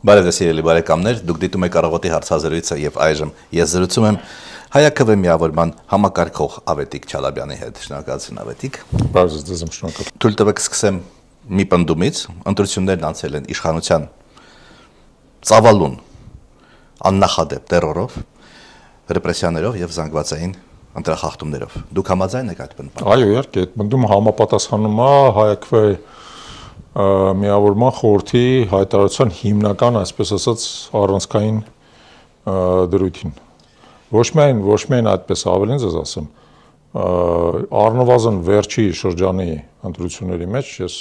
Բարև ձեզ սիրելի բարեկամներ, դուք դիտում եք առավոտի հարցազրույցը եւ այժմ ես զրուցում եմ Հայ-ԱՔՎ միավորման համակարգող Ավետիք Չալաբյանի հետ։ Շնորհակալություն Ավետիք։ Բարև ձեզ, շնորհակալ։ Թույլ տվեք սկսեմ մի պնդումից, ընտրություններն անցել են իշխանության ծավալուն աննախադեպ տերորով, ռեպրեսիաներով եւ զանգվածային ընտրախախտումներով։ Դուք համաձայն եք այդ պնդմամբ։ Այո, իհարկե, այդ պնդումը համապատասխանում է Հայ-ԱՔՎ միավորման խորհրդի հայտարարության հիմնական, այսպես ասած, առանցքային դրույթին։ Ոչ միայն այդպես, ավելին ձեզ ասեմ, առնվազն վերջի շրջանի ընտրությունների մեջ ես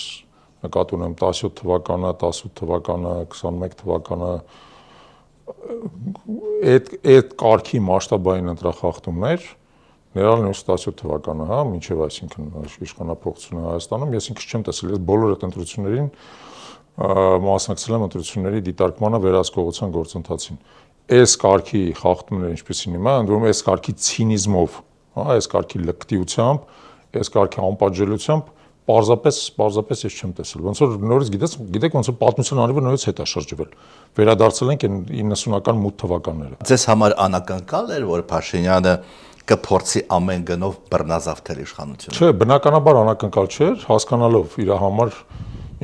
նկատի ունեմ 17 թվականը, 18 թվականը, 21 թվականը այդ կարգի մասշտաբային ընտրախախտումներ, ներառյալ 17 թվականը, հա, մինչև այսինքն իշխանափոխությունը Հայաստանում, ես ինքս չեմ տեսել, ես բոլոր այդ ընտրություններին մասնակցել եմ ընտրությունների դիտարկմանը վերահսկողության գործընթացին։ Այս կարգի խախտումները ինչպեսին հիմա, ընդ որում այս կարգի ցինիզմով, հա, այս կարգի լկտիությամբ, այս կարգի անպատժելիությամբ պարզապես ես չեմ տեսել։ Ոնց որ նորից գիտեք ոնց որ պատմության անիվը նորից հետ է շրջվել։ Վերադարձել ենք 90-ական մութ թվականները։ Ձեզ համար անակնկալ էր, որ Փաշինյանը կփորձի ամեն գնով բռնազավթել իշխանությունը։ Չէ, բնականաբար անակնկալ չէր, հասկանալով իր համար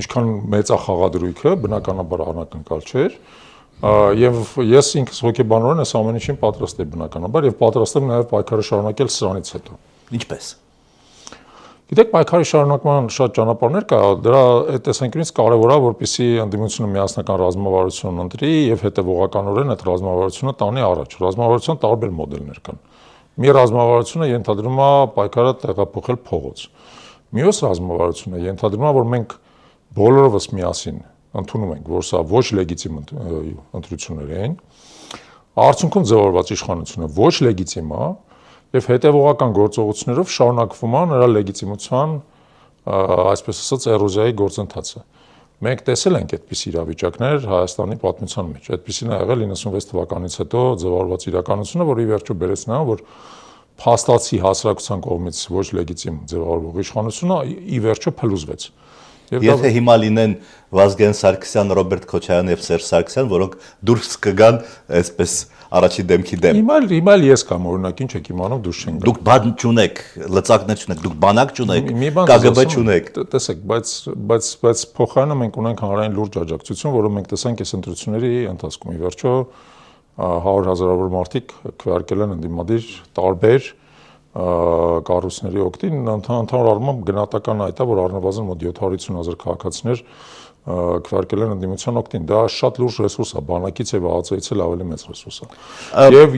ինչքան մեծ է խաղադրույքը, բնականաբար անակնկալ չէր, եւ ես ինքս հոգեբանորեն այս ամեն ինչին պատրաստ եմ բնականաբար եւ պատրաստ եմ նաեւ պայքարը շարունակել սրանից հետո։ Ինչպես։ Գիտեք, պայքարի շարունակման շատ ճանապարհներ կա, դրա այդ տեսանկյունից կարևոր է, որպեսզի ընդդիմությունը միասնական ռազմավարություն ընտրի եւ հետեւողականորեն այդ ռազմավարությունը տանի առաջ։ Ռազմավարության տարբեր մոդելներ կան։ Մի ռազմավարությունը ենթադրում է պայքարը տեղափոխել փողոց։ Մյուս ռազմավարությունը ենթադրում է, որ մենք բոլորովս միասին ընդունում ենք, որ սա ոչ լեգիտիմ ընտրություններ են, արդյունքում ձևավորված իշխանությունը ոչ լեգիտիմ է եւ հետեւողական գործողություններով շարունակվում է նրա լեգիտիմության, այսպես ասած, էրոզիայի գործընթացը։ Մենք տեսել ենք այդպիսի իրավիճակներ Հայաստանի պատմության մեջ։ Այդպիսին ա եղել 96 թվականից հետո ձևավորված իրականությունը, որը ի վերջո բերեց նրան, որ փաստացի հասարակության կողմից ոչ լեգիտիմ ձևավորվող իշխանությունը ի վերջո փլուզվեց։ Եթե հիմա լինեն Վազգեն Սարգսյան, Ռոբերտ Քոչարյան եւ Սերժ Սարգսյան, որոնք դուրս կգան այսպես առաջի դեմքի դեմ։ Հիմա ես կամ օրինակ ինչ եք իմանում դուրս չեն գա։ Դուք բան չունեք, լծակներ չունեք, դուք բանակ չունեք, ԿԳԲ չունեք։ Տեսեք, բայց փոխարենը մենք ունենք հանրային լուրջ աջակցություն, որը մենք տեսանք այս ընտրությունների ընթացքում։ Ի վերջո 100,000-ավոր մարդիկ քվեարկել են ընդդիմադիր տարբեր կառույցների օգտին, ընդհանուր առմամբ գնահատական այդ է, որ առնվազն մոտ 750,000 քաղաքացիներ քվեարկել են ընդդիմության օգտին։ Դա շատ լուրջ ռեսուրս է, բանակից եւ ԱԱԾ-ից էլ ավելի մեծ ռեսուրս է։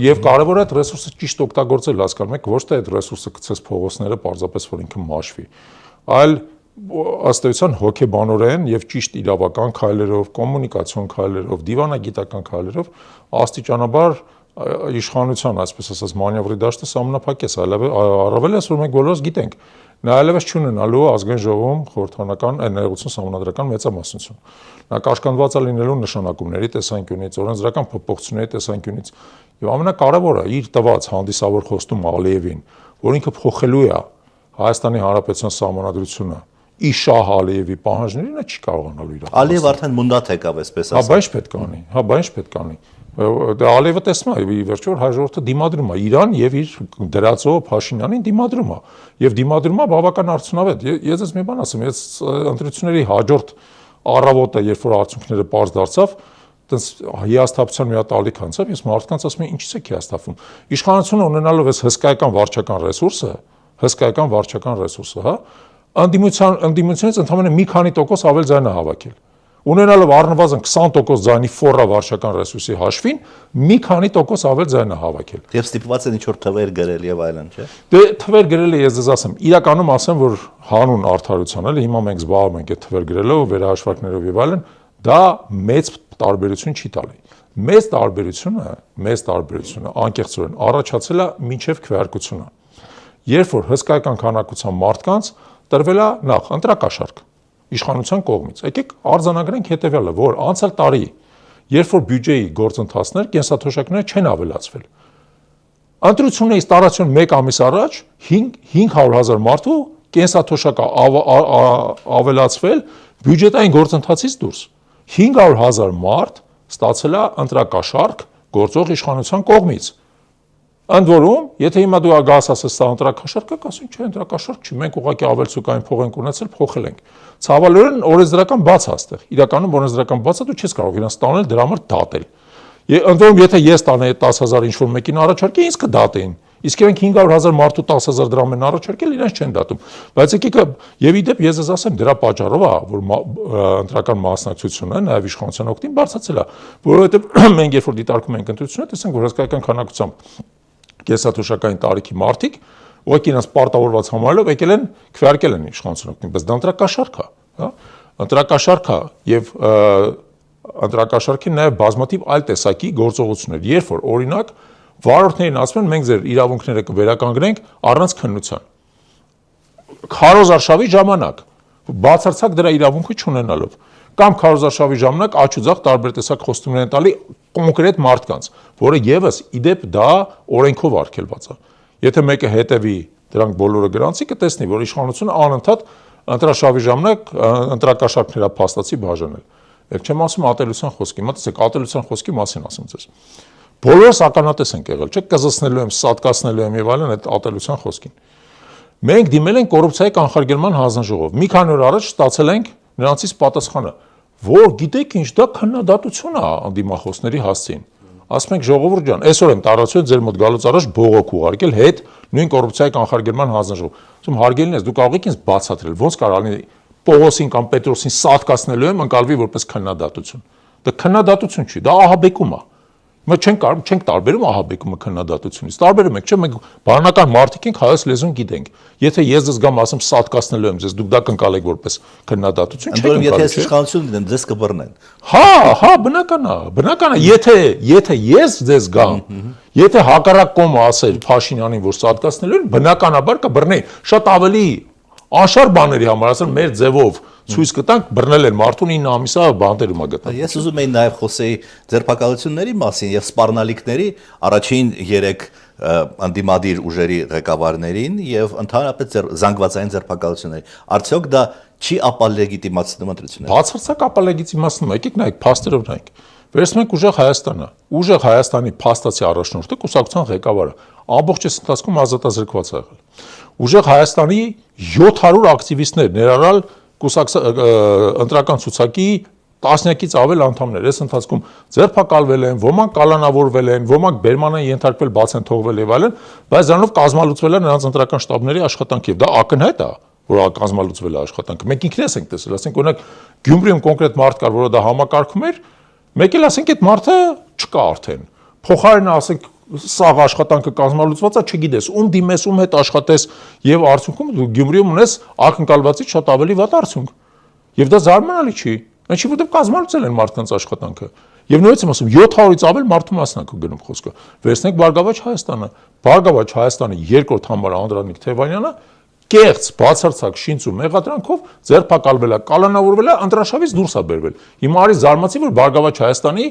Եվ կարևոր է այդ ռեսուրսը ճիշտ օգտագործել, հասկանում եք, ոչ թե այդ ռեսուրսը գցես փողոցները պարզապես որ ինքը մաշվի, այլ ըստ էության հոգեբանորեն եւ ճիշտ իրավական քայլերով, կոմունիկացիոն քայլերով, դիվանագիտական քայլերով աստիճանաբար իշխանության, այսպես ասած, մանևրի դաշտը սահմանափակես, առավել ես որ մենք բոլորս գիտենք, նա այլևս չունենալու ազգային ժողովում խորհրդանական ներողություն սահմանադրական մեծամասնություն։ Նա կաշկանդված է լինելու նշանակումների տեսանկյունից, օրենսդրական փոփոխությունների տեսանկյունից եւ ամենակարևորը իր տված հանդիսավոր խոստում Ալիևին, որ ինքը փոխելու է Հայաստանի Հանրապետության սահմանադրությունը Իշահ Ալիևի պահանջներին, նա չի կարողանալու իրականացնել։ Ալիև արդեն մունդատ եկավ, այսպես ասած։ Հա, բայց պետք անի։ Դա Ալիևը տեսնում է, ի վերջո որ հայ ժողովուրդը դիմադրում է Իրան եւ իր դրածո Փաշինյանին դիմադրում է եւ դիմադրում է բավական արդյունավետ։ Ես ես մի բան ասեմ, ես ընտրությունների հաջորդ առավոտը, երբ որ արդյունքները պարզ դարձավ, այտենց հիասթափության մի հատ ալիք անցավ, ես մարդկանց ասում եմ, ինչի՞ եք հիասթափվում։ Իշխանությունը ունենալով այս հսկայական վարչական ռեսուրսը, հա, ընդդիմությունից ընդհանրապես մի քանի տոկոս ավել ձայն է հավաքել։ Ունենալով առնվազն 20% ձայնի ֆորա վարչական ռեսուրսի հաշվին, մի քանի տոկոս ավել ձայն է հավաքել։ Եվ ստիպված են ինչ-որ թվեր գրել եւ այլն, չէ՞։ Դե թվեր գրել ես ձեզ ասեմ, իրականում ասեմ, որ հանուն արդարության էլ հիմա մենք զբաղվում ենք այդ թվեր գրելով, վերահաշվարկներով եւ այլն, դա մեծ տարբերություն չի տալի։ Մեծ տարբերությունը անկեղծորեն առաջացել է մինչև քվեարկությունը։ Երբ որ հսկայական քանակությամբ մարդկանց տրվել է նախ ընտրակաշառք իշխանության կողմից։ Եկեք արձանագրենք հետևյալը, որ անցյալ տարի, երբ որ բյուջեի գործընթացներ, կենսաթոշակները չեն ավելացվել։ Ընտրություններից տարածություն 1 ամիս առաջ 500,000 մարդու կենսաթոշակը ավելացվել բյուջետային գործընթացից դուրս։ 500,000 մարդ ստացել է ընտրակաշառք գործող իշխանության կողմից։ Ընդ որում, եթե հիմա դու գաս ասես սա ընտրակաշառք է, կասեն չէ, ընտրակաշառք չի, մենք ուղղակի ավելցուկային փող ենք ունեցել, փոխել ենք։ Ցավալիորեն օրենսդրական բաց է այստեղ։ Իրականում օրենսդրական բացը դու չես կարող իրան ստանել դրա համար դատել։ Ընդ որում, եթե ես տանեի 10,000 ինչ-որ մեկին առաջարկի, ինձ կդատեին։ Իսկ իրենք 500,000 մարդու 10,000 դրամ են առաջարկել, իրենց չեն դատում։ Բայց եկեք եւ իդեպ ես ես ասեմ դրա պատճառով է, որ ընտրական մասնակցությունը նաեւ իշխանության օգտին բարձրացել է, որովհետեւ մենք երբ որ դիտարկում ենք ընտրությունը, տեսանք որ հսկայական քանակությամբ կեսաթոշակային տարիքի մարդիկ ուղղակի իրենց պարտավորված համարելով եկել են քվեարկել են իշխանության օգտին, բայց դա ընտրակաշառք է, հա։ Ընտրակաշառք է եւ ընտրակաշառքի նաեւ բազմաթիվ այլ տեսակի գործողություններ, երբ որ օրինակ վարորդներին ասում են մենք ձեր իրավունքները կվերականգնենք առանց քննության։ Քարոզարշավի ժամանակ բացարձակ դրա իրավունքը չունենալով կամ քարոզարշավի ժամանակ աչուձախ տարբեր տեսակ խոստումներ են տալի կոնկրետ մարդկանց, որը եւս իդեպ դա օրենքով արգելված է։ Եթե մեկը հետևի դրանք բոլորը գրանցի, կտեսնի, որ իշխանությունը անընդհատ ընտրաշավի ժամանակ ընտրակաշառքներ փաստացի բաժանել։ Եվ չեմ ասում ատելության խոսքի, մտածեք ատելության խոսքի մասին ասում ձեզ։ Բոլորս ականատես ենք եղել, չէ՞, կզսնելու եմ, սատկացնելու եմ եւ այլն այդ ատելության խոսքին։ Մենք դիմել ենք կոռուպցիայի կանխարգելման հանձնաժողով։ Մի քանի օր առաջ ստացել ենք նրանցից պատասխանը, որ գիտեք ինչ, դա քննադատություն է անդիմախոսների հասցին։ Ասում ենք ժողովուրդ ջան, այսօր եմ տարածել ձեր մոտ գալուց առաջ բողոք ուղարկել հետ նույն կոռուպցիայի կանխարգելման հանձնաժողով։ Ասում հարգելինս, դու կարող եք ինձ բացատրել, ոնց կարող է Պողոսին կամ Պետրոսին սատկացնելու եմ ընկալվի որպես քննադատություն։ Դա քննադատություն չի, դա ահաբեկում է։ Մենք չենք տարբերում ահաբեկումը քննադատությունից։ Տարբերում ենք, չէ՞, մենք բանական մարդիկ ենք, հայոց լեզուն գիտենք։ Եթե ես ձեզ գամ ասեմ սատկացնելու եմ ձեզ, դուք դա կընկալեք որպես քննադատություն, չեք ընկալի։ Եթե ես իշխանություն լինեմ, ձեզ կբռնեն։ Հա, բնական է, եթե ես ձեզ գամ, եթե հակառակ կողմը ասել Փաշինյանին, որ սատկացնելու են, բնականաբար կբռնեն։ Շատ ավելի անշար բաների համար ասել մեր ձևով ցույց կտանք բռնել են մարդուն 9 ամիսա բանտերում է գտել։ Ես ուզում եի նաև խոսեի ձերբակալությունների մասին եւ սպառնալիքների առաջին 3 անդիմադիր ուժերի ղեկավարներին եւ ընդհանրապես զանգվածային ձերբակալությունների։ Արդյոք դա չի ապալեգիտիմացնում ընտրությունները։ Բացարձակ ապալեգիտիմացնում, եկեք նայեք, փաստերով նայեք։ Վերցնենք ուժեղ Հայաստանը։ Ուժեղ Հայաստանի փաստացի առաջնորդը կուսակցության ղեկավարը ամբողջ այս ընթացքում ազատազրկված է եղել։ Ուժեղ Հայաստանի 700 ակտիվիստներ ներառյալ ընտրական ցուցակի տասնյակից ավել անդամներ այս ընթացքում ձերբակալվել են, ոմանք կալանավորվել են, ոմանք բերման են ենթարկվել, բաց են թողվել եւ այլն, բայց դրանով կազմալուծվել է նրանց ընտրական շտաբների աշխատանքը եւ դա ակնհայտ է, որ կազմալուծվել է աշխատանքը։ Մենք ինքներս ենք տեսել, ասենք օրինակ Գյումրիում կոնկրետ մարդ կար, որը դա համակարգում էր, մեկ էլ ասենք այդ մարդը չկա արդեն։ Փոխարենը ասենք սաղ աշխատանքը կազմալուծված է, չգիտես, ում դիմես, ում հետ աշխատես եւ արդյունքում դու Գյումրիում ունես ակնկալվածից շատ ավելի վատ արդյունք։ Եվ դա զարմանալի չի։ Ինչի՞ որտեղ կազմալուծել են մարդկանց աշխատանքը։ Եվ նույնիսկ եմ ասում 700-ից ավել մարդու մասին է գնում խոսքը։ Վերցնենք Բարգավաճ Հայաստանը։ Բարգավաճ Հայաստանի երկրորդ համարը Անդրանիկ Թևանյանը կեղծ բացարձակ շինց ու մեղադրանքով ձերբակալվել է, կալանավորվել է, ընտրաշավից դուրս է բերվել։ Հիմա արի զարմացի, որ Բարգավաճ Հայաստանի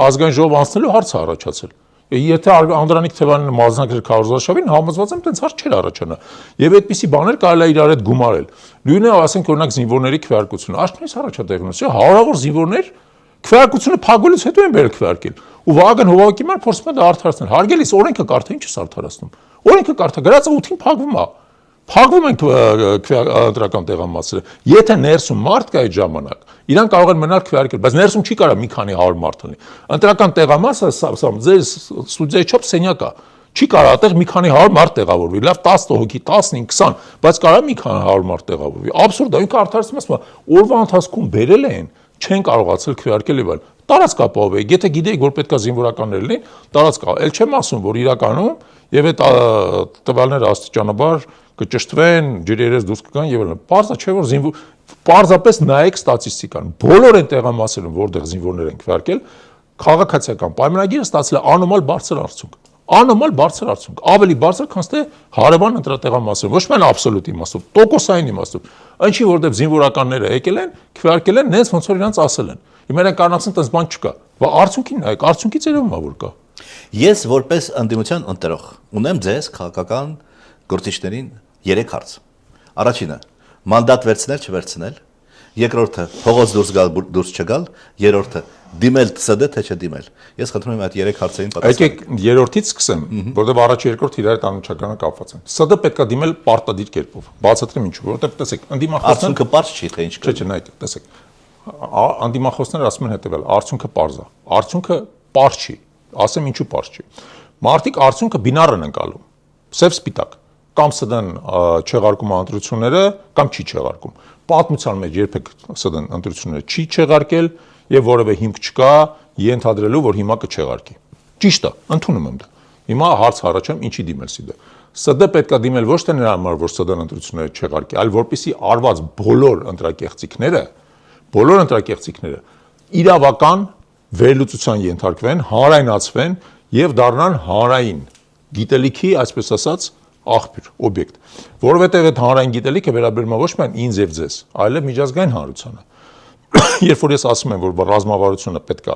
ազգային ժողով անցնելու հարց է առաջացել։ Եթե Անդրանիկ Թևանյանը մասնակցեր քարոզարշավին, համոզված եմ, տենց հարց չէր առաջանա։ Եվ այդպիսի բաներ կարելի է իրար հետ գումարել։ Նույնը ասենք օրինակ զինվորների քվեարկությունը, աշխարհից առաջ է տեղի ունեցել, հարյուրավոր զինվորներ քվեարկությունը փակվելուց հետո են բերել քվեարկել։ Ու Վահագն Հովհաննիսյանը փորձում է դա արդարացնել։ Հարգելիս, օրենքը կարդա, ինչ է արդարացնում։ Օրենքը կարդա, գրածը 8-ին փակվում է։ Փակվում են ընտրական տեղամասերը։ Եթե ներսում մարդ կա այդ ժամանակ, իրան կարող են մնալ քվեարկել, բայց ներսում չի կարող մի քանի 100 մարդ լինի։ Ընտրական տեղամասը ձեր ստուդիայի չափ սենյակ է։ Չի կարող այդտեղ մի քանի 100 մարդ տեղավորվի, լավ 10 հոգի, 15, 20, բայց կարող մի քանի 100 մարդ տեղավորվի։ Աբսուրդ է, ինքը արդարացնում ասում է, օրվա ընթացքում բերել են, չեն կարողացել քվեարկել եւ այլ։ Տարածք ապահովեք, եթե գիտեիք, որ պետքա զինվորականներ լինեն, տարածք կա։ Էլ չեմ ասում, որ իրականում եւ այդ տվյալները աստիճանաբար կճշտվեն, ջրերից դուրս կգան եւ այլն։ Պարզա չէ որ պարզապես նայեք ստատիստիկան։ Բոլոր այն տեղամասերում, որտեղ զինվորներ են քվեարկել, քաղաքացիական պայմանագիրը ստացել է անոմալ բարձր արդյունք։ Անոմալ բարձր արդյունք, ավելի բարձր, քան թե հարևան ընտրատեղամասերում, ոչ միայն աբսոլյուտ իմաստով, տոկոսային իմաստով։ Ինչի որտեղ զինվորականները եկել են, քվեարկել են, նենց ոնց որ իրանց ասել են։ Հիմա իրենք կանացին տես բան չկա։ Բա արդյունքին նայեք, արդյունքից երևում է որ կա։ Ես որպես ընդդիմության ընտրող ունեմ ձեզ քաղաքական գործիչներին 3 հարց։ Առաջինը՝ մանդատ վերցնել, չվերցնել։ Երկրորդը՝ փողոց դուրս գալ, դուրս չգալ։ Երրորդը՝ Դիմել ՍԴ թե չդիմել։ Ես խնդրում եմ այդ 3 հարցերին պատասխանել։ Եկեք երրորդից սկսեմ, որովհետև առաջ երկրորդ իրար հետ անմիջականը կապված են։ ՍԴ պետքա դիմել պարտադիր կերպով։ Բացատրեմ ինչու, որովհետև տեսեք, անդիմախոսները Արդյունքը պարզ չի, թե ինչ կա։ Չէ, նայեք, տեսեք։ Անդիմախոսները ասում են հետևյալ, արդյունքը պարզ է։ Արդյունքը պարզ չի։ Ասեմ ինչու պարզ չի։ Մարդիկ արդյունքը բինար են ընկալում։ Սև-սպիտակ։ Կամ ՍԴ-ն չեղարկում ընտրությունները, կամ չի չեղարկում։ Պատմության մեջ երբեք ՍԴ-ն ընտրությունները չի չեղարկել եւ որևէ հիմք չկա ենթադրելու, որ հիմա կչեղարկի։ Ճիշտ է, ընդունում եմ դա։ Հիմա հարց առաջեմ, ինչի դիմել ՍԴ։ ՍԴ պետքա դիմել ոչ թե նրա համար, որ ՍԴ-ն ընտրությունները չեղարկի, այլ որպեսզի արված բոլոր ընտրակեղծիքները իրավական վերլուծության ենթարկվեն, հանրայնացվեն եւ դառնան հանրային գիտելիքի, այսպես ասած, աղբյուր, օբյեկտ, որովհետեւ այդ հանրային գիտելիքը վերաբերում է ոչ միայն ինձ եւ ձեզ, այլև միջազգային հանրությանը։ Երբ որ ես ասում եմ, որ ռազմավարությունը պետքա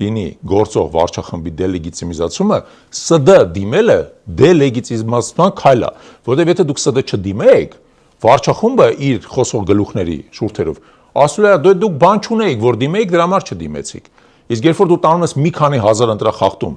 լինի գործող վարչախմբի դելեգիտիմիզացումը, ՍԴ դիմելը դելեգիտիմիզացման քայլ է, որովհետեւ եթե դուք ՍԴ չդիմեք, վարչախումբը իր խոսող գլուխների շուրթերով ասում է, դուք բան չունեիք, որ դիմեիք, դրա համար չդիմեցիք։ Իսկ երբ որ դու տանում ես մի քանի հազար ընտրախախտում,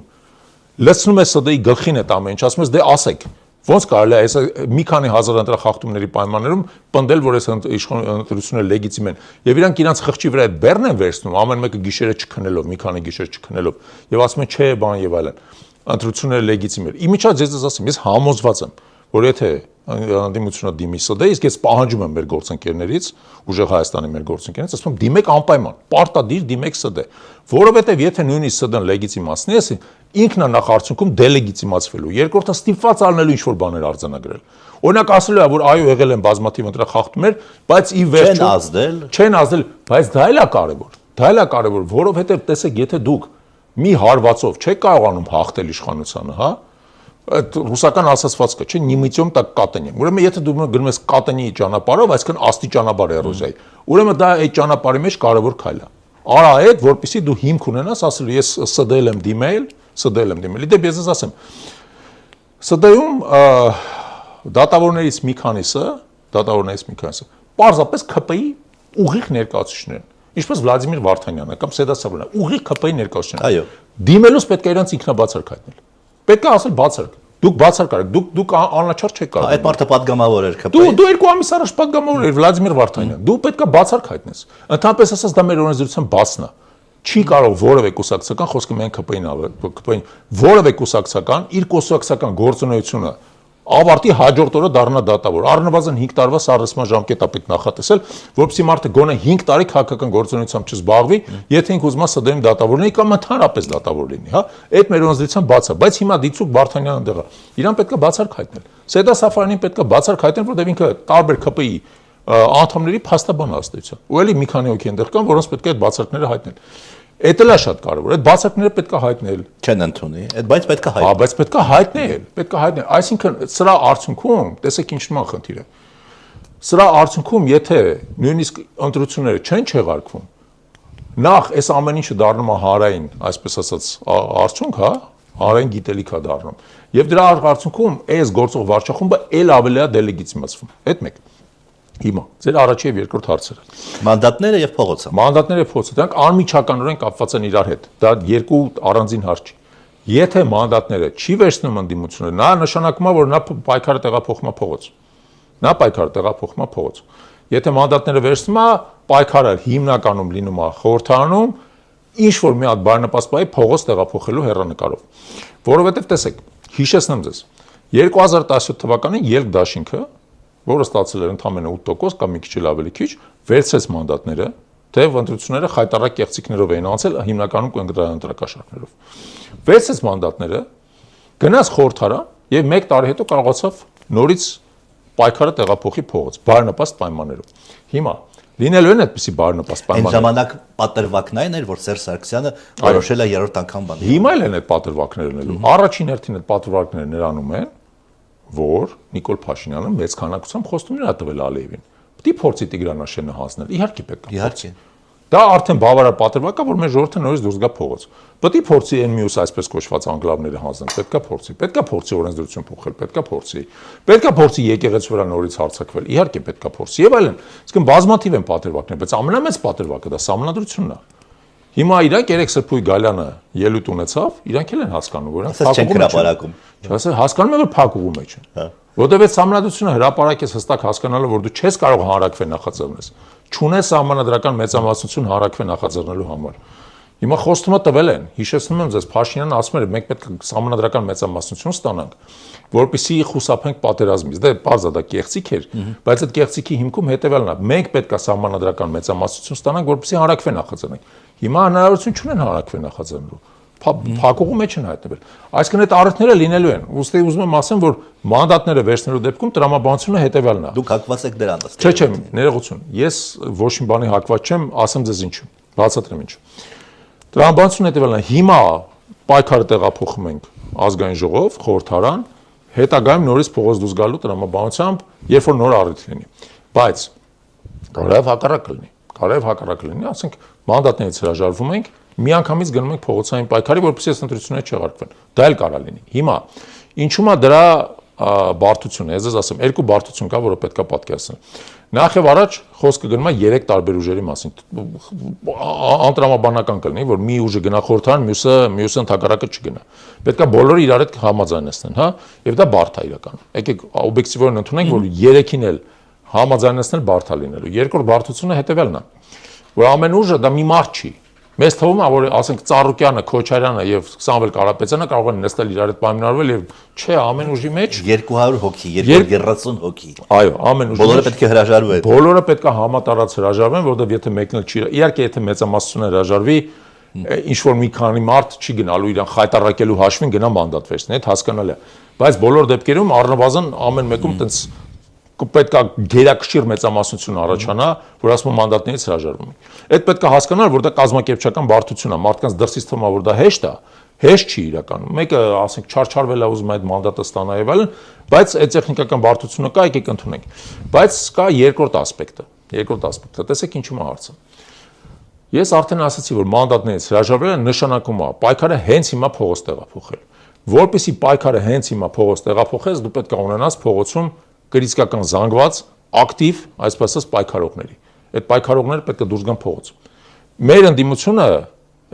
լցնում ես ՍԴ-ի գլխին այդ ամեն ինչ, ասում ես դե ասեք, ոնց կարելի է այս մի քանի հազար ընտրախախտումների պայմաններում պնդել, որ այս ընտրությունները լեգիտիմ են, եւ իրանք իրանց խղճի վրա այդ բեռն են վերցնում, ամեն մեկը գիշերը չքնելով, մի քանի գիշեր չքնելով, եւ ասում են, չէ, բան եւ այլն։ Ընտրությունները լեգիտիմ են։ Իմիջիատ ես ասեմ, ես համոզված եմ, որ եթե անդիմությունը դիմի ՍԴ, իսկ ես պահանջում եմ մեր գործընկերներից, ուժեղ Հայաստանի մեր գործընկերներից, ասում եմ, դիմեք անպայման, պարտադիր դիմեք ՍԴ, որովհետեւ եթե նույնիսկ ՍԴ-ն լեգիտիմացնի, ինքն է նախ արդյունքում դելեգիտիմացվելու, երկրորդը ստիպված ալնելու ինչ-որ բաներ արձանագրել։ Օրինակ ասելու է, որ այո, եղել են բազմաթիվ ընտրախախտումներ, բայց ի վերջո չեն ազդել, բայց դա էլ է կարևոր։ Դա էլ է կարևոր, որովհետեւ տեսեք, եթե դուք մի հարվածով չեք կարողանում հաղթել իշխանությանը, հա, այդ ռուսական ասացվածքը, չէ, նիմիցիոմ так կատենի։ Ուրեմն եթե դու գնում ես կատենի ճանապարհով, այսինքն աստիճանաբար էրոզիայի, ուրեմն դա այդ ճանապարհի մեջ կարևոր քայլ է։ Արա այդ, որպեսզի դու հիմք ունենաս, ասելու ես ՍԴ-ել եմ դիմել, Իդեպ ես ասեմ, ՍԴ-ում դատավորներից մի քանիսը, պարզապես ՔՊ-ի ուղիղ ներկայացուցիչներ են, ինչպես Վլադիմիր Վարդանյանը կամ Սեդա Սաբրյանը, ուղիղ ՔՊ-ի ներկայացուցիչներ։ Այո։ Դիմելուց պետք է իրենց ինքնաբացարկ հայտնել։ Պետք է ասել բացարկ։ Դուք բացարկ արեք, դուք անաչառ չեք կարող։ Այդ մարդը պատգամավոր էր ՔՊ-ի։ Դու 2 ամիս առաջ պատգամավոր էր Վլադիմիր Վարդանյանը։ Դու պետք է բացարկ հայտնես։ Ընդհանրապես ասած դա մեր օրենսդրության բացն է։ Չի կարող որևէ կուսակցական, խոսքը միայն ՔՊ-ին, որևէ կուսակցական իր կուսակցական գործունեությունը ավարտի հաջորդ օրը դառնա դատավոր։ Առնվազն 5 տարվա սառեցման ժամկետ է պետք նախատեսել, որովհետեւ մարդը գոնե 5 տարի քաղաքական գործունեությամբ չզբաղվի, եթե ինքը ուզում է ՍԴ-ին դատավոր լինի կամ ընդհանրապես դատավոր լինի, հա։ Այդ մեր օրենսդրության բաց է, բայց հիմա դիցուկ Վարդանյանը դեղա։ Իրան պետք է բացարկ հայտնել։ Սեդա Սաֆարյանին պետք է բացարկ հայտնել, որովհետեւ ինքը տարբեր ՔՊ-ի անդամների փաստաբան աստիճան։ Ու էլի մի քանի հոգի այնտեղ կան, որոնց պետք է այդ բացարկները հայտնել։ Էդ էլ է շատ կարևոր։ Այդ բացարկները պետք է հայտնել։ Չեն ընդունի, բայց պետք է հայտնել։ Բայց պետք է հայտնել, պետք է հայտնել։ Այսինքն սրա արդյունքում, տեսեք ինչն է խնդիրը։ Սրա արդյունքում, եթե նույնիսկ ընտրությունները չեն չեղարկվում, նախ այս ամեն ինչը դառնում է հանրային, այսպես ասած, արդյունք, հա, հանրային գիտելիք է դառնում։ Եվ դրա արդյունքում այս գործող վարչախումբը ել ավելի է դելեգիտիմացվում։ Այդ մեկ։ Հիմա ձեր առաջի եւ երկրորդ հարցերը։ Մանդատները եւ փողոցը։ Մանդատները եւ փողոցը, դրանք անմիջականորեն կապված են իրար հետ։ Դա երկու առանձին հարց չի։ Եթե մանդատները չի վերցնում ընդդիմությունը, նա նշանակում է, որ նա պայքարը տեղափոխում է փողոց։ Եթե մանդատները վերցնում է, պայքարը հիմնականում լինում է խորհրդարանում, ինչ որ մի հատ բարենպաստ բայ փողոց տեղափոխելու հեռանկարով։ Որովհետեւ տեսեք, հիշեցնեմ ձեզ, 2017 թվականին ելք դաշինքը, որը ստացել էր ընդամենը 8% կամ մի քիչ ավելի քիչ, վերցրեց մանդատները, թեև ընտրությունները խայտառակ կեղծիքներով էին անցել, հիմնականում ընտրակաշառքներով։ Վերցրեց մանդատները, գնաց խորհրդարան եւ 1 տարի հետո կարողացավ նորից պայքարը տեղափոխի փողոց, բարենպաստ պայմաններով։ Հիմա լինելու են այդպիսի բարենպաստ պայմաններ։ Այն ժամանակ պատրվակնային էր, որ Սերժ Սարգսյանը որոշել է 3-րդ անգամ բան։ Հիմա էլ են այդ պատրվակները լինելու։ Առաջին հերթին այդ պատրվակները նրանում են, որ Նիկոլ Փաշինյանը մեծ քանակությամբ խոստումներ է տվել Ալիևին։ Պետք է փորձի Տիգրան հասնել։ Իհարկե պետք է։ Իհարկե։ Դա արդեն բավարար պատրվակ է, որ մեր ժողովուրդը նորից դուրս գա փողոց։ Պետք է փորձի այն մյուս այսպես կոչված անգլավները հանձնել, պետք է փորձի օրենսդրություն փոխել, պետք է փորձի եկեղեցու վրա նորից հարձակվել։ Իհարկե պետք է փորձի եւ այլն։ Իսկ բազմաթիվ են պատրվակներ, բայց ամենամեծ պատրվակը դա սահմանադրությունն է։ Հիմա իրանք երեք Սրբույի Գալյանը ելույթ ունեցավ, իրանք էլ են հասկանում, որ իրանք փակուղում չեն։ Չասես հասկանում են, որ փակուղու մեջ են։ Որտեւ այդ համանդրությունը հրապարակես հստակ հասկանալը, որ դու չես կարող հանրակրվե նախաձեռնես։ Չունես համանդրական մեծամասնություն հանրակրվե նախաձեռնելու համար։ Հիմա խոստումը տվել են, հիշեցնում եմ ձեզ, Փաշինյանն ասում էր, մենք պետք է համանդրական մեծամասնություն ստանանք, որպեսզի խուսափենք պատերազմից։ Դե պարզ է դա կեղծիք էր, բայց այդ կեղծիքի հիմքում հետևյալն է, մենք պետք է համանդրական մեծամասնություն ստանանք, որպեսզի հանրակրվե նախաձեռնենք։ Հիմա հնարավորություն չունեն հանրակրվե նախաձեռնելու։ Փակուղու մեջ են հայտնվել։ Այսինքն այդ առիթները լինելու են։ Ուստի ուզում եմ ասեմ, որ մանդատները վերցնելու դեպքում տրամաբանությունը հետևյալն է։ Դուք հակված եք դրան ըստ։ Չէ, ներողություն։ Ես ոչ մի բանի հակված չեմ, ասեմ ձեզ ինչու։ Բացատրեմ ինչու։ Տրամաբանությունը հետևյալն է։ Հիմա պայքարը տեղափոխում ենք ազգային ժողով, խորհրդարան, հետագայում նորից փողոց դուրս գալու տրամաբանությամբ, երբ որ նոր առիթ լինի։ Բայց կարևոր հակառակը լինի, ասենք մանդատներից հրաժարվում ենք, միանգամից գնում ենք փողոցային պայքարի, որպեսզի այս ընտրությունները չեղարկվեն։ Դա էլ կարող լինի։ Հիմա ինչու՞մ է դրա բարդությունը, ես ասեմ, երկու բարդություն կա, որը պետք է պատկերացնել։ Նախ եւ առաջ խոսքը գնում է 3 տարբեր ուժերի մասին։ Անտրամաբանական կլինի, որ մի ուժը գնա խորհրդարան, մյուսը ընդհակառակը չգնա։ Պետք է բոլորը իրար հետ համաձայնեցնեն, հա, եւ դա բարդ է իրականում։ Եկեք օբյեկտիվորեն ընդունենք, որ 3-ին էլ համաձայնեցնել բարդ է լինելու։ Երկրորդ բարդությունը հետեւյալն է, որ ամեն ուժը դա մի մարդ չի։ Մեզ թվում է, որ ասենք Ծառուկյանը, Քոչարյանը եւ Սամվել Կարապետյանը կարող են նստել իրար հետ պայմանավորվել եւ չէ, ամեն ուժի մեջ 200 հոգի, 230 հոգի։ Այո, ամեն ուժի բոլորը պետք է հրաժարվեն։ Բոլորը պետք է համատարած հրաժարվեն, որովհետեւ եթե մեկն էլ չի, իհարկե եթե մեծամասնությունը հրաժարվի, ինչ որ մի քանի մարդ չի գնալու իրան խայտարակելու հաշվին գնա մանդատ վերցնի, այդ հասկանալի է։ Բայց բոլոր դեպքերում առնվազն ամեն մեկում տենց պետք է գերակշիռ մեծամասնություն առաջանա, որ ասում մանդատներից հրաժարվում են։ Այդ պետք է հասկանալ, որ դա կազմակերպչական բարդություն է, մարդկանց դրսից թվում է, որ դա հեշտ չի իրականում։ Մեկը, ասենք, չարչարվել է ուզում այդ մանդատը ստանա եւ այլն, բայց այդ տեխնիկական բարդությունը կա, եկեք ընդունենք։ Բայց կա երկրորդ ասպեկտը։ Տեսեք ինչու՞մ է հարցը։ Ես արդեն ասացի, որ մանդատներից հրաժարվելը նշանակում է պայքարը հենց հիմա փողոց տեղափոխել։ Որպեսզի պայքարը հենց հիմա փողոց տեղափոխես, դու պետք է ունենաս փողոցում կրիսկական զանգված, ակտիվ, այսպես ասած, պայքարողների։ Այդ պայքարողները պետք է դուրս գան փողոց։ Մեր ընդդիմությունը,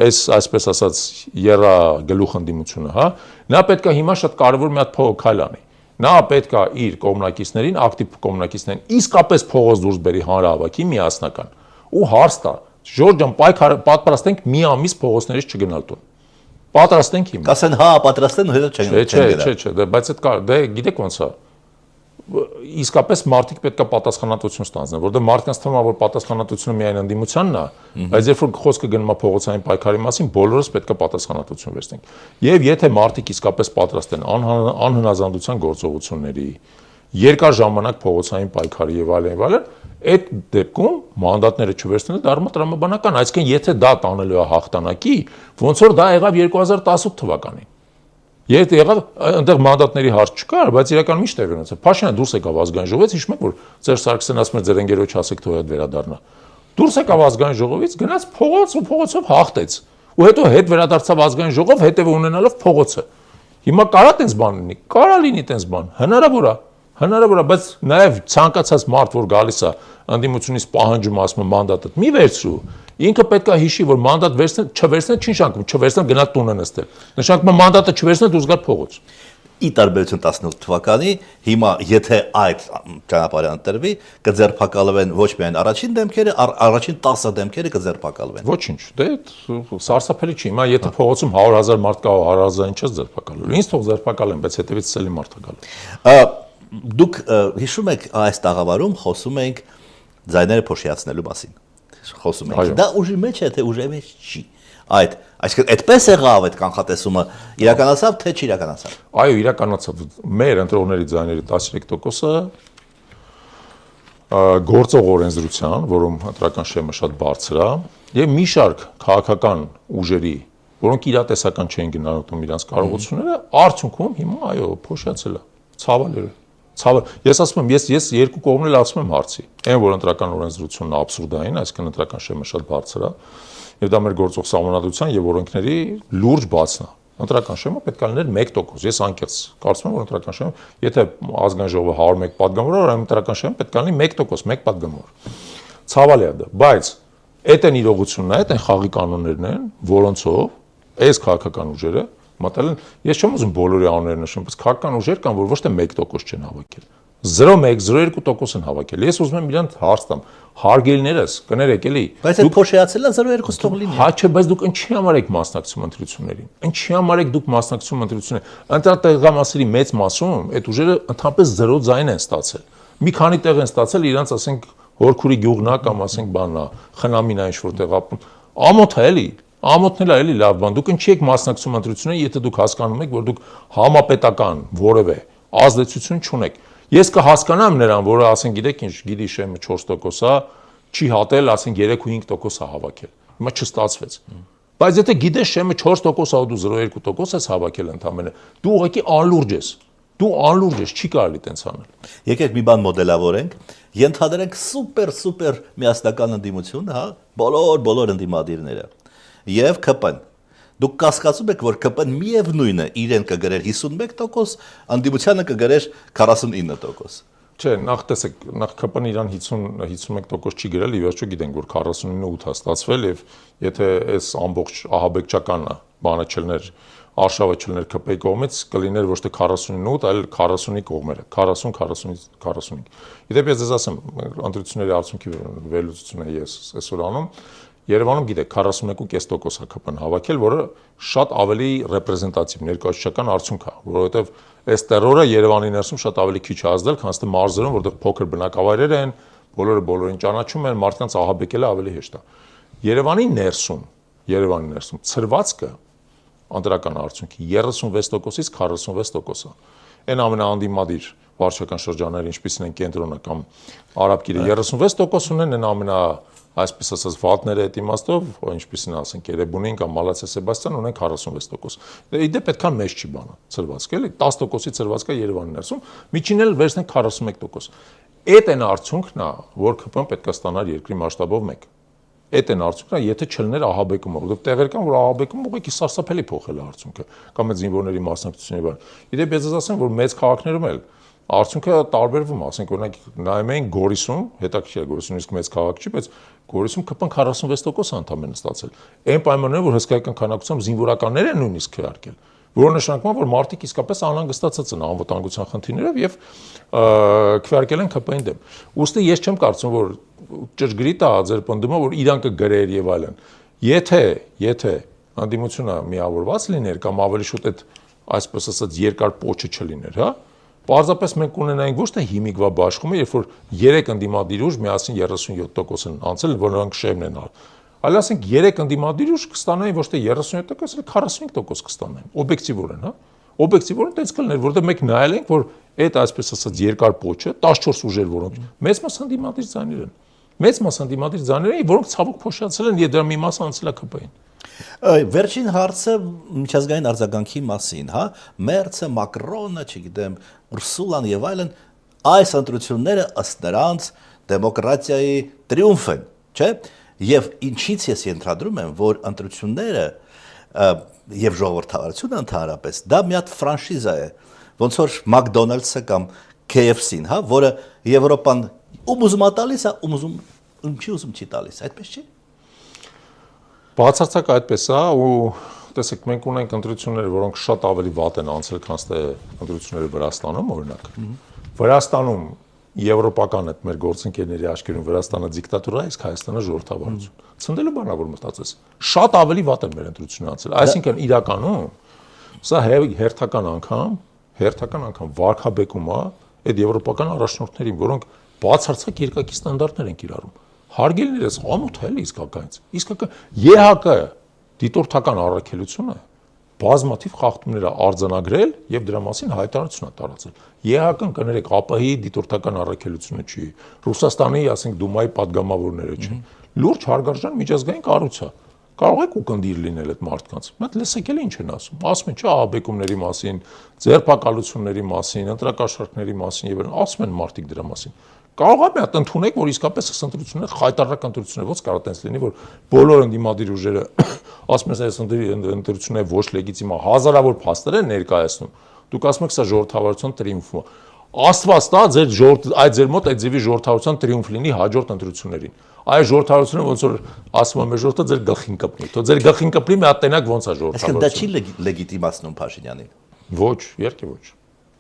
այսպես ասած, եռագլուխ ընդդիմությունը, հա, նա պետք է հիմա շատ կարևոր մի հատ քայլ անի։ Նա պետք է իր կողմնակիցներին, ակտիվ կողմնակիցներին, իսկապես փողոց դուրս բերի հանրահավաքի միասնական։ Ու հարց տա, Ժորժ ջան, պայքարը պատրաստենք մի ամիս փողոցներից չգնալ տուն։ Պատրաստենք հիմա։ Կասեն, հա, պատրաստեն, հետո չեն գնա։ Չէ, բայց այդ գիտեք ոնց է։ Իսկապես մարդիկ պետք է պատասխանատվություն ստանձնեն, որովհետեւ մարդկանց թվում է, որ պատասխանատվությունը միայն ընդդիմությանն է, բայց երբ որ խոսքը գնում է փողոցային պայքարի մասին, բոլորս պետք է պատասխանատվություն վերցնենք։ Եվ եթե մարդիկ իսկապես պատրաստ են անհնազանդության գործողությունների, երկար ժամանակ փողոցային պայքարի եւ այլն, այդ դեպքում մանդատները չվերցնելը դառնում է տրամաբանական, այսինքն եթե դա տանելու է հաղթանակի, ոնց որ դա եղավ 2018 թվականին։ Եթե եղավ այնտեղ մանդատների հարց չկար, բայց իրականում ինչ տեղի ունեցավ։ Փաշինյանը դուրս եկավ ազգային ժողովից, հիշում եք, որ Սերժ Սարգսյանն ասում էր ձեր ընկերոջ ասեք թող հետ վերադառնա։ Դուրս եկավ ազգային ժողովից, գնաց փողոց ու փողոցով հաղթեց։ Ու հետո հետ վերադարձավ ազգային ժողով, հետևը ունենալով փողոցը։ Հիմա կարա տենց բան լինի, կարա լինի տենց բան, հնարավոր է, բայց նաև ցանկացած մարդ, որ գալիս է ընդդիմությունից պահանջում ասում մանդատը մի վերցրու, ինքը պետք է հիշի, որ մանդատ չվերցնել չի նշանակում, չվերցնել գնալ տունը նստել։ Նշանակում է մանդատը չվերցնել դուրս գալ փողոց։ Ի տարբերություն 18 թվականի, հիմա եթե այդ ճանապարհը ընտրվի, կձերբակալվեն ոչ միայն առաջին դեմքերը, առաջին 10 դեմքերը կձերբակալվեն։ Ոչինչ, դե սարսափելի չի։ Հիմա եթե փողոցում 100,000 մարդ կա, 100,000-ին չես ձերբակալելու։ Ինձ թող ձերբակալեն, բայց հետևից ցելի մարդ է գալու։ Դուք հիշում եք այս տաղավարում խոսում ենք ձայները փոշիացնելու մասին։ Խոսում ենք։ Դա ուժի մեջ է, թե ուժի մեջ չի։ Այսինքն այդպես եղավ այդ կանխատեսումը իրականացավ, թե չիրականացավ։ Այո, իրականացավ։ Մեր ընտրողների ձայների 13%-ը գործող օրենսդրության, որում ընտրական շեմը շատ բարձր է, եւ մի շարք քաղաքական ուժերի, որոնք իրատեսական չեն գնահատում իրենց կարողությունները, արդյունքում հիմա այո, փոշիացել է։ Ցավալի է։ Ես ասում եմ, ես երկու կողմն էլ ասում եմ հարցի։ Այն որ ընտրական օրենսդրությունն աբսուրդային, այսինքն ընտրական շեմը շատ բարձր է, եւ դա մեր գործող սահմանադրության եւ օրենքների լուրջ բացն է։ Ընտրական շեմը պետք է լիներ 1%։ Ես անկեղծ կարծում եմ, որ ընտրական շեմը, եթե ազգային ժողովը 101 պատգամավոր, ուրեմն ընտրական շեմը պետք է լինի 1%, 1 պատգամավոր։ Ցավալի է դա, բայց Այդ են իրողությունն է, այդ են խաղի կանոններն են, որոնցով այս քաղաքական ուժերը մտել են, ես չեմ ուզում բոլորի անունները նշեմ, բայց քաղաքական ուժեր կան, որ ոչ թե 1% չեն հավաքել։ 0.1-0.2% են հավաքել։ Ես ուզում եմ իրանց հարց տամ, հարգելիներս, կներեք էլի։ Բայց այդ փոշիացելը 0.2 թող լինի։ Հա չէ, բայց դուք ինչի համար եք մասնակցում ընտրություններին։ Ինչի համար եք դուք մասնակցում ընտրություններին։ Ընտրատեղամասերի մեծ մասում այդ ուժերը ընդհանրապես 0 ձայն են ստացել։ Մի քանի տեղ են ստացել իրանց, ասենք, Հորքուրի գյուղնա կամ ասենք բաննա, Խնամինա ինչ որտեղ ապրում։ Ամոթ է էլի, ամոթն էլ է էլի լավ բան։ Դուք ինչի եք մասնակցում ընտրություններին, եթե դուք հասկանում եք, որ դուք համապետական որևէ ազդեցություն չունեք։ Ես կհասկանամ նրան, որը ասենք գիտեք ինչ, գիտի շեմը 4%-ա, չի հատել, ասենք 3-5%-ա հավաքել։ Հիմա չստացվեց։ Բայց եթե գիտես շեմը 4%-ա ու դու 0.2% ես հավաքել ընդամենը, դու ուղղակի անլուրջ ես։ Դու անլուրջ ես, չի կարելի տենց անել։ Եկեք մի բան մոդելավորենք, ենթադրենք սուպեր միասնական ընդդիմություն, հա, բոլոր ընդդիմադիրները եւ ԿՊ-ն։ Դուք կասկածում եք, որ ԿՊ-ն միևնույն է, իրեն կգրեր 51%, ընդդիմությանը կգրեր 49%։ Չէ, նախ տեսեք, նախ ԿՊ-ն իրան 50-51% չի գրել, ի վերջո գիտենք, որ 49.8 է ստացվել եւ եթե այս ամբողջ ահաբեկչական բանը չլներ, արշավը չլներ ԿՊ-ի կողմից, կլիներ ոչ թե 49.8, այլ 40-ի կողմերը, 40-45։ Իդեպ ես ձեզ ասեմ, ընտրությունների արդյունքի վերլուծությունը ես այսօր անում, Երևանում գիտեք 41.5% է ԿՊ-ն հավաքել, որը շատ ավելի ռեպրեզենտատիվ ներկայացուցչական արդյունք է, որովհետև այս տերորը Երևանի ներսում շատ ավելի քիչ է ազդել, քան թե մարզերում, որտեղ փոքր բնակավայրեր են, բոլորը բոլորին ճանաչում են, մարդկանց ահաբեկելը ավելի հեշտ է։ Երևանի ներսում ցրվածքը անդրական արդյունքի 36%-ից 46% է։ Այն ամենաանդիմադիր վարչական շրջանները, ինչպիսին են Կենտրոնը կամ Արաբկիրը 36% ունեն, այն ամենա այսպես ասած վատները այդ իմաստով, ինչպիսին ասենք Երևանին կամ Մալացիա Սեբաստիան ունեն 46%։ Իդեպ այդքան մեծ չի բանը, ցրվածքը, էլի 10%-ի ցրվածքը Երևանի ներսում, միջին էլ վերցնենք 41%։ Այդ են արդյունքն է, որ ԿՊ-ն պետք է ստանար երկրի մասշտաբով մեկ։ Այդ են արդյունքն է, եթե չլներ ահաբեկումը, որովհետև տեղեր կան, որ ահաբեկումը ուղղակի սարսափելի փոխել է արդյունքը, կամ այդ զինվորների մասնակցությունների բան։ Իդեպ ես ասեմ, որ մեծ քաղաքներում էլ արդյունքը տարբերվում է, ասենք օրինակ նայում էին Գորիսում, հետաքրքիր է Գորիսում իսկ մեծ քաղաք չի, բայց Գորիսում ԿՊ-ն 46% ընդամենը ստացել։ Այն պայմաններում, որ հսկայական քանակությամբ զինվորականներ են նույնիսկ քվեարկել, որը նշանակում է, որ մարդիկ իսկապես անհանգստացած են անվտանգության խնդիրներով եւ քվեարկել են ԿՊ-ին դեմ։ Ուստի ես չեմ կարծում, որ ճշգրիտ է ձեր պնդումը, որ իրան կգրեր եւ այլն։ Եթե անդիմությունը միավորված լիներ կամ ավելի շուտ այդ այսպես ասած երկար պոչը չլիներ, հա, Պարզապես մենք ունենայինք ոչ թե հիմիկվա բաշխումը, երբ որ 3 ընդդիմադիր ուժ միասին 37% են անցել, որոնք շեմն են արել։ Այլ ասենք 3 ընդդիմադիր ուժ կստանային ոչ թե 37%, այլ 45% կստանային։ Օբյեկտիվորեն, հա։ Օբյեկտիվորեն տենց կլներ, որովհետև մենք նայել ենք, որ այդ այսպես ասած երկար պոչը 14 ուժեր, որոնք մեծ մաս ընդդիմադիր ձայներ են։ Մեծ մաս ընդդիմադիր ձայներ են, որոնք ցավոք փոշիացել են, եւ դրա մի մասը անցել է ԿՊ-ին։ Վերջին հարցը միջազգային արձագանքի մասին, հա, Մերցը, Մակրոնը, չգիտեմ, Ուրսուլան եւ այլն, այս ընտրությունները ըստ նրանց դեմոկրատիայի տրիումֆ են, չէ՞։ Եվ ինչից ես ենթադրում եմ, որ ընտրությունները եւ ժողովրդավարությունը ընդհանրապես դա մի հատ ֆրանշիզա է, ոնց որ McDonald's-ը կամ KFC-ն, հա, որը Եվրոպան ուզում է տալիս, ուզում չի տալիս, այդպես չի։ Բացարձակ այդպես է ու տեսեք մենք ունենք ընտրություններ, որոնք շատ ավելի վատ են անցել, քան թե ընտրությունները Վրաստանում, օրինակ։ Վրաստանում եվրոպական այդ մեր գործընկերների աչքերում Վրաստանը դիկտատուրա է, իսկ Հայաստանը ժողովրդավարություն։ Ցնդելու բանա որ մտածես։ Շատ ավելի վատ են մեր ընտրությունները անցել։ Այսինքն իրականում սա հերթական անգամ վարքաբեկում է այդ եվրոպական առաջնորդներին, որոնք բացարձակ երկակի ստանդարտներ են կիրառում։ Հարգելիներս ամոթ է իսկականից։ Իսկական ԵՀԿ դիտորդական առաքելությունը բազմաթիվ խախտումներ է արձանագրել եւ դրա մասին հայտարարություն է տարածել։ ԵՀԿ-ն կներեք ԱՊՀ-ի դիտորդական առաքելությունը չի, Ռուսաստանի, ասենք, Դումայի падգամավորները չեն։ Լուրջ հարգարժան միջազգային կառույց է։ Կարող եք ուկնդիր լինել այդ մարդկանց։ Մենք լսեք էլ ինչ են ասում։ Ասում են, չէ, ահաբեկումների մասին, ձերբակալությունների մասին, ընտրակաշառքների մասին եւ այլն, ասում են մարդիկ դրա մասին։ Կարող է մի հատ ընդունեք, որ իսկապես այս ընտրությունները խայտարակ ընտրություններ, ոնց կարող է տենց լինի, որ բոլոր ընդդիմադիր ուժերը ասում են, այս ընտրությունները ոչ լեգիտիմ է, հազարավոր փաստեր են ներկայացնում։ Դուք ասում եք, սա ժողովրդավարության տրիումֆ է։ Աստված տա ձեր այդ ձեր մոտ այդ ձևի ժողովրդավարության տրիումֆ լինի հաջորդ ընտրություններին։ Այ ժողովրդավարությունը ոնց որ ասում է մեր ժողովուրդը ձեր գլխին կպնի, թող ձեր գլխին կպնի, մի հատ տենակ ոնց է Այսինքն դա չի ժողովրդավարությունը։ լեգիտիմացնում Փաշինյանին։ Ոչ, իհարկե ոչ։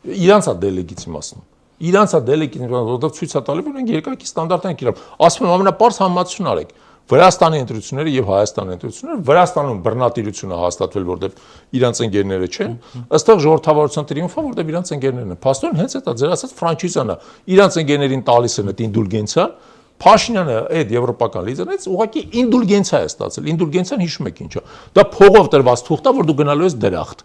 Իրանց է դելեգիտիմացնում։ Իրանց է դելեգիտիմացնում, որովհետև ցույց է տալիս, որ մենք երկակի ստանդարտ ենք իրար։ Ասում եմ ամենապարզ համացություն արեք։ Վրաստանի ընտրությունները եւ Հայաստանի ընտրությունները, Վրաստանում բռնատիրությունը հաստատվել, որտեղ իրանց ընկերները չեն, ըստեղ ժողովրդավարության տրիումֆը, որտեղ իրանց ընկերներն են։ Փաստորեն հենց դա ձեր ասած ֆրանչիզան է։ Իրանց ընկերներին տալիս են այդ ինդուլգենցիան, Փաշինյանը այդ եվրոպական լիդերներից ուղղակի ինդուլգենցիա է ստացել։ Ինդուլգենցիան հիշում եք ինչ է։ Դա փողով տրված թուղթ է, որ դու գնալու ես դրախտ։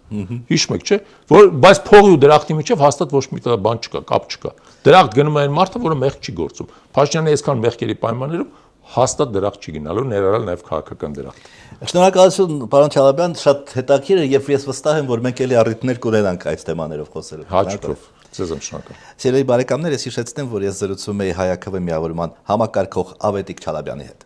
Հիշում եք, չէ՞։ Որ բայց փողի ու դրախտի միջև հաստատ ոչ մի բան չկա, կապ չկա։ Դրախտ գնում է այն մարդը, որը մեղք չի գործում։ Փաշինյանը այսքան մեղքերի պայմաններում հաստատ դրախտ չի գնալու, ներառյալ նաև քաղաքական դրախտ։ Շնորհակալություն, պարոն Չալաբյան, շատ հետաքրքիր է եւ ես վստահ եմ, որ մենք էլի առիթներ կունենանք այս թեմաներով խոսելու։ Հաճույքով։ Ձեզ եմ շնորհակալ։ Սիրելի բարեկամներ, ես հիշեցնեմ, որ ես զրուցում էի Հայ ԱՔՎ միավորման համակարգող Ավետիք Չալաբյանի հետ։